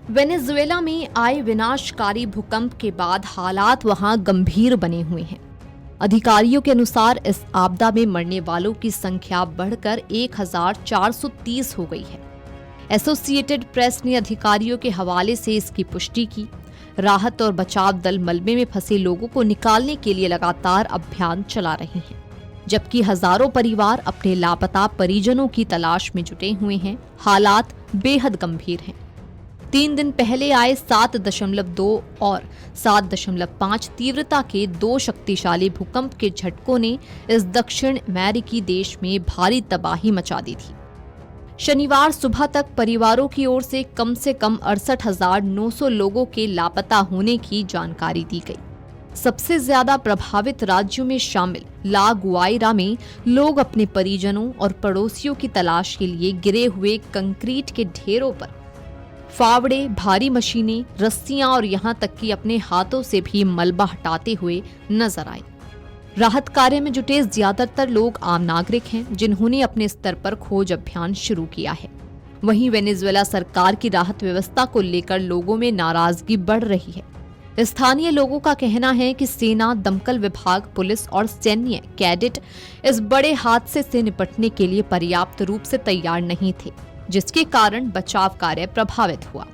Venezuela में आए विनाशकारी भूकंप के बाद हालात वहां गंभीर बने हुए हैं। अधिकारियों के अनुसार इस आपदा में मरने वालों की संख्या बढ़कर 1430 हो गई है। एसोसिएटेड प्रेस ने अधिकारियों के हवाले से इसकी पुष्टि की। राहत और बचाव दल मलबे में फंसे लोगों को निकालने के लिए लगातार अभियान चला रहे हैं, जबकि हजारों परिवार अपने लापता परिजनों की तलाश में जुटे हुए हैं। हालात बेहद गंभीर हैं। 3 दिन पहले आए 7.2 और 7.5 तीव्रता के 2 शक्तिशाली भूकंप के झटकों ने इस दक्षिण अमेरिकी देश में भारी तबाही मचा दी थी। शनिवार सुबह तक परिवारों की ओर से कम 68,900 लोगों के लापता होने की जानकारी दी गई। सबसे ज्यादा प्रभावित राज्यों में शामिल ला गुआइरा में लोग अपने परिजनों और पड़ोसियों की तलाश के लिए गिरे हुए कंक्रीट के ढेरों पर फावड़े, भारी मशीनें, रस्सियां और यहां तक कि अपने हाथों से भी मलबा हटाते हुए नजर आए। राहत कार्य में जुटे ज्यादातर लोग आम नागरिक हैं, जिन्होंने अपने स्तर पर खोज अभियान शुरू किया है। वहीं वेनेजुएला सरकार की राहत व्यवस्था को लेकर लोगों में नाराजगी बढ़ रही है। स्थानीय लोगों का कहना है कि सेना, दमकल विभाग, पुलिस और सैन्य कैडेट इस बड़े हादसे से निपटने के लिए पर्याप्त रूप से तैयार नहीं थे, जिसके कारण बचाव कार्य प्रभावित हुआ।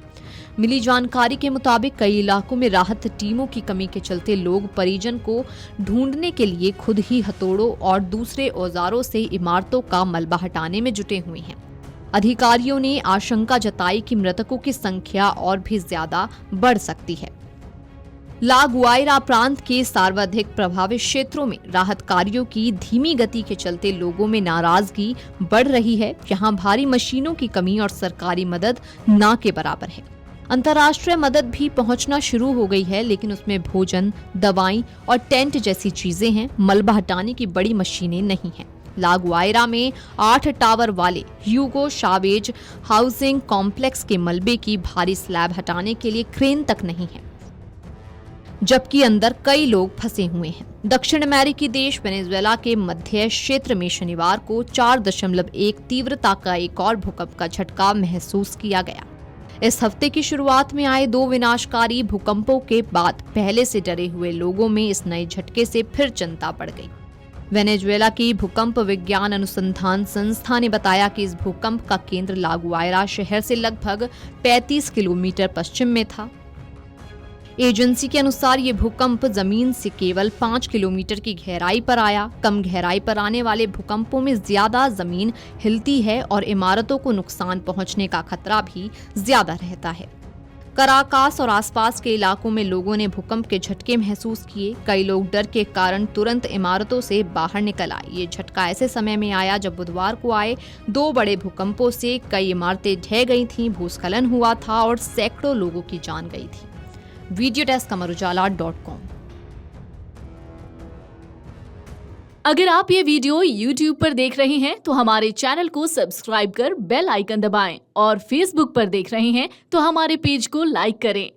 मिली जानकारी के मुताबिक कई इलाकों में राहत टीमों की कमी के चलते लोग परिजन को ढूंढने के लिए खुद ही हथौड़ों और दूसरे औजारों से इमारतों का मलबा हटाने में जुटे हुए हैं। अधिकारियों ने आशंका जताई कि मृतकों की संख्या और भी ज्यादा बढ़ सकती है। ला गुआइरा प्रांत के सर्वाधिक प्रभावित क्षेत्रों में राहत कार्यों की धीमी गति के चलते लोगों में नाराजगी बढ़ रही है। यहाँ भारी मशीनों की कमी और सरकारी मदद ना के बराबर है। अंतर्राष्ट्रीय मदद भी पहुंचना शुरू हो गई है, लेकिन उसमें भोजन, दवाएं और टेंट जैसी चीजें हैं। मलबा हटाने की बड़ी मशीनें नहीं हैं। ला गुआइरा में 8 टावर वाले ह्यूगो शावेज हाउसिंग कॉम्प्लेक्स के मलबे की भारी स्लैब हटाने के लिए क्रेन तक नहीं है, जबकि अंदर कई लोग फंसे हुए हैं। दक्षिण अमेरिकी देश वेनेजुएला के मध्य क्षेत्र में शनिवार को 4.1 तीव्रता का एक और भूकंप का झटका महसूस किया गया। इस हफ्ते की शुरुआत में आए 2 विनाशकारी भूकंपों के बाद पहले से डरे हुए लोगों में इस नए झटके से फिर चिंता बढ़ गई। वेनेजुएला की भूकंप विज्ञान अनुसंधान संस्था ने बताया कि इस भूकंप का केंद्र ला गुआइरा शहर से लगभग 35 किलोमीटर पश्चिम में था। एजेंसी के अनुसार ये भूकंप जमीन से केवल 5 किलोमीटर की गहराई पर आया। कम गहराई पर आने वाले भूकंपों में ज्यादा जमीन हिलती है और इमारतों को नुकसान पहुंचने का खतरा भी ज्यादा रहता है। कराकास और आसपास के इलाकों में लोगों ने भूकंप के झटके महसूस किए। कई लोग डर के कारण तुरंत इमारतों से बाहर निकल आए। ये झटका ऐसे समय में आया जब बुधवार को आए 2 बड़े भूकंपों से कई इमारतें ढह गई थीं, भूस्खलन हुआ था और सैकड़ों लोगों की जान गई थी। Video desk amarujala.com। अगर आप ये वीडियो YouTube पर देख रहे हैं तो हमारे चैनल को सब्सक्राइब कर बेल आइकन दबाएं और Facebook पर देख रहे हैं तो हमारे पेज को लाइक करें।